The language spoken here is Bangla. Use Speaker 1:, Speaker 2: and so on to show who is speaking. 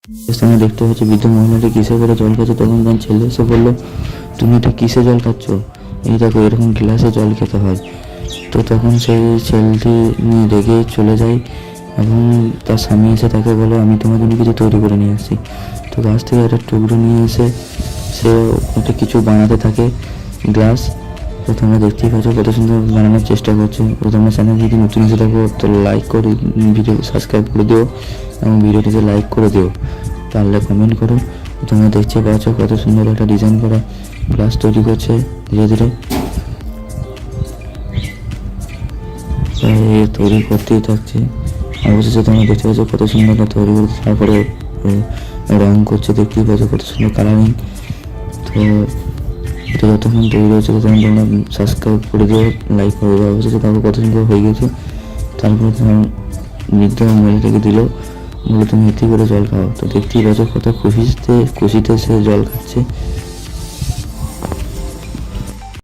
Speaker 1: তোমরা দেখতে পাচ্ছ বৃদ্ধ মহিলাটি কিসে করে জল খাচ্ছে। তখন তার ছেলে এসে বললো, তুমি এটা কিসে জল খাচ্ছ? এই দেখো, এরকম গ্লাসে জল খেতে হয়। তো তখন সেই ছেলেটি রেগে চলে যায় এবং তার স্বামী এসে তাকে বলে, আমি তোমার জন্য কিছু তৈরি করে নিয়ে আসছি। তো গাছ থেকে একটা টুকরো নিয়ে এসে সে ওটা কিছু বানাতে থাকে গ্লাস। তো তোমরা দেখতেই পাচ্ছ কত সুন্দর বানানোর চেষ্টা করছে। তো তোমরা চ্যানেল যদি নতুন এসে থাকো তো লাইক করে ভিডিও সাবস্ক্রাইব করে দিও এবং ভিডিওটিতে লাইক করে দিও, পারলে কমেন্ট করো। তোমরা দেখতে পাচ্ছ কত সুন্দর একটা ডিজাইন করা গ্লাস তৈরি করছে ধীরে ধীরে। তৈরি করতেই থাকছে। অবশেষে তোমরা দেখতে পাচ্ছ কত সুন্দর তৈরি করছে, তারপরে রং করছে। দেখতেই পাচ্ছ কত সুন্দর কালারিং। তো এটা যতক্ষণ তৈরি হচ্ছে ততক্ষণ তোমরা সাবস্ক্রাইব করে দিও, লাইক করে দেওয়া। অবশেষে তারপর কত সুন্দর হয়ে গেছে। তারপরে তোমার বৃদ্ধ মহিলাটাকে দিল, বলে তুমি এটি করে জল খাও। তো দেখতেই পাচ্ছ কত খুশিতে সে জল খাচ্ছে।